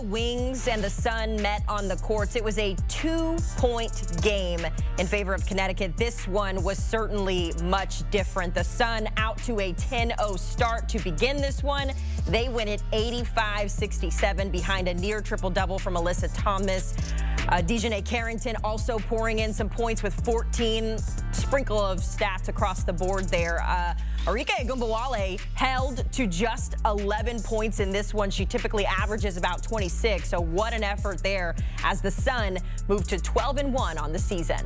the Wings and the Sun met on the courts, it was a 2-point game in favor of Connecticut. This one was certainly much different. The Sun out to a 10-0 start to begin this one. They win it 85-67 behind a near triple-double from Alyssa Thomas. Dejanay Carrington also pouring in some points with 14. Sprinkle of stats across the board there. Arike Ogunbowale held to just 11 points in this one. She typically averages about 26, so what an effort there as the Sun moved to 12-1 on the season.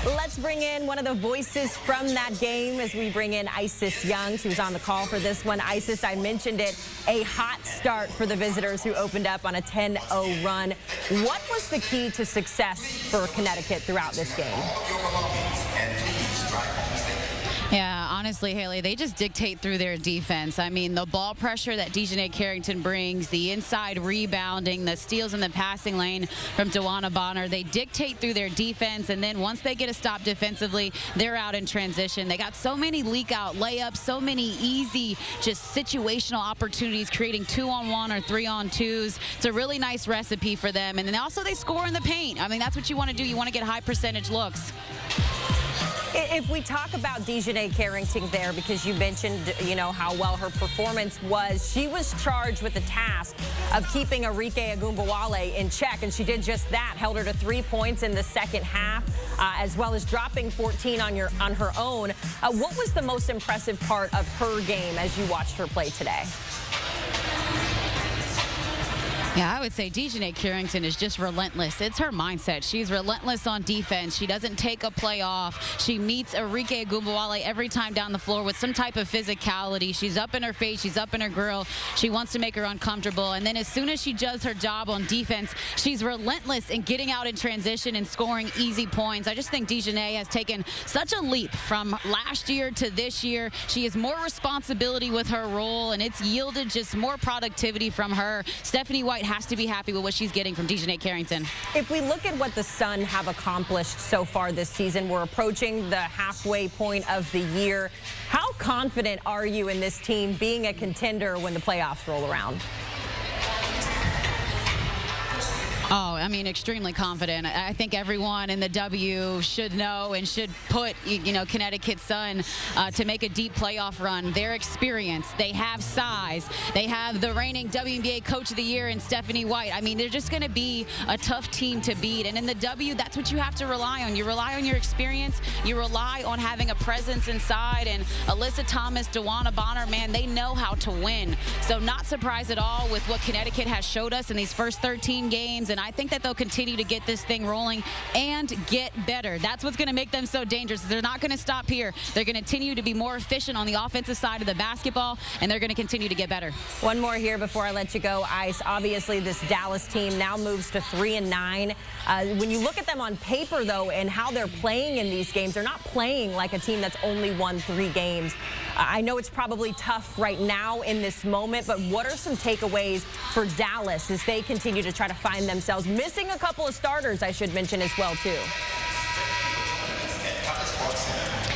Let's bring in one of the voices from that game as we bring in Isis Young. She was on the call for this one. Isis, I mentioned it, a hot start for the visitors who opened up on a 10-0 run. What was the key to success for Connecticut throughout this game? Yeah, honestly, Haley, they just dictate through their defense. I mean, the ball pressure that Dejanay Carrington brings, the inside rebounding, the steals in the passing lane from Dawana Bonner, they dictate through their defense, and then once they get a stop defensively, they're out in transition. They got so many leak-out layups, so many easy, just situational opportunities, creating 2-on-1 or 3-on-2s. It's a really nice recipe for them, and then also they score in the paint. I mean, that's what you want to do. You want to get high percentage looks. If we talk about Dejanay Carrington there, because you mentioned, how well her performance was, she was charged with the task of keeping Arike Ogunbowale in check, and she did just that. Held her to 3 points in the second half, as well as dropping 14 on her own. What was the most impressive part of her game as you watched her play today? Yeah, I would say Dejanay Carrington is just relentless. It's her mindset. She's relentless on defense. She doesn't take a play off. She meets Arike Ogunbowale every time down the floor with some type of physicality. She's up in her face. She's up in her grill. She wants to make her uncomfortable. And then as soon as she does her job on defense, she's relentless in getting out in transition and scoring easy points. I just think Dejanay has taken such a leap from last year to this year. She has more responsibility with her role, and it's yielded just more productivity from her. Stephanie White has to be happy with what she's getting from Dejanay Carrington. If we look at what the Sun have accomplished so far this season, we're approaching the halfway point of the year. How confident are you in this team being a contender when the playoffs roll around? Oh, I mean, extremely confident. I think everyone in the W should know and should put, Connecticut Sun to make a deep playoff run. Their experience, they have size, they have the reigning WNBA Coach of the Year in Stephanie White. I mean, they're just going to be a tough team to beat. And in the W, that's what you have to rely on. You rely on your experience. You rely on having a presence inside. And Alyssa Thomas, Dawana Bonner, man, they know how to win. So not surprised at all with what Connecticut has showed us in these first 13 games. And I think that they'll continue to get this thing rolling and get better. That's what's going to make them so dangerous. They're not going to stop here. They're going to continue to be more efficient on the offensive side of the basketball, and they're going to continue to get better. One more here before I let you go, Ice. Obviously, this Dallas team now moves to 3-9. When you look at them on paper, though, and how they're playing in these games, they're not playing like a team that's only won 3 games. I know it's probably tough right now in this moment, but what are some takeaways for Dallas as they continue to try to find themselves? Missing a couple of starters, I should mention as well, too.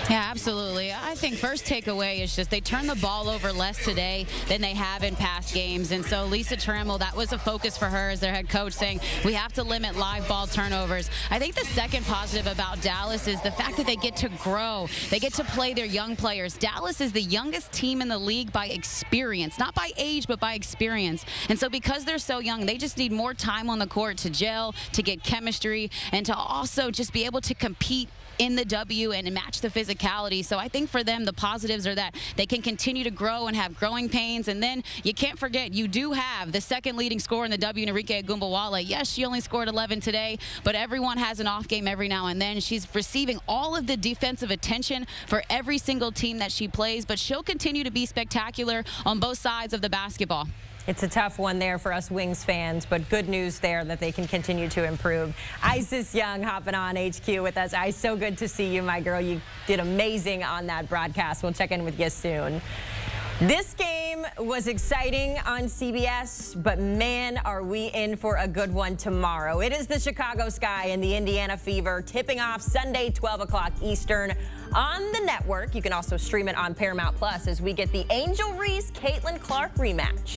Yeah, absolutely. I think first takeaway is just they turn the ball over less today than they have in past games. And so Lisa Trammell, that was a focus for her as their head coach, saying we have to limit live ball turnovers. I think the second positive about Dallas is the fact that they get to grow. They get to play their young players. Dallas is the youngest team in the league by experience, not by age, but by experience. And so because they're so young, they just need more time on the court to gel, to get chemistry, and to also just be able to compete in the W and match the physicality. So I think for them, the positives are that they can continue to grow and have growing pains. And then you can't forget, you do have the second leading scorer in the W, Arike Ogunbowale. Yes, she only scored 11 today, but everyone has an off game every now and then. She's receiving all of the defensive attention for every single team that she plays, but she'll continue to be spectacular on both sides of the basketball. It's a tough one there for us Wings fans, but good news there that they can continue to improve. Isis Young hopping on HQ with us. Ice, so good to see you, my girl. You did amazing on that broadcast. We'll check in with you soon. This game was exciting on CBS, but man, are we in for a good one tomorrow. It is the Chicago Sky and the Indiana Fever tipping off Sunday, 12 o'clock Eastern on the network. You can also stream it on Paramount Plus as we get the Angel Reese-Caitlin Clark rematch.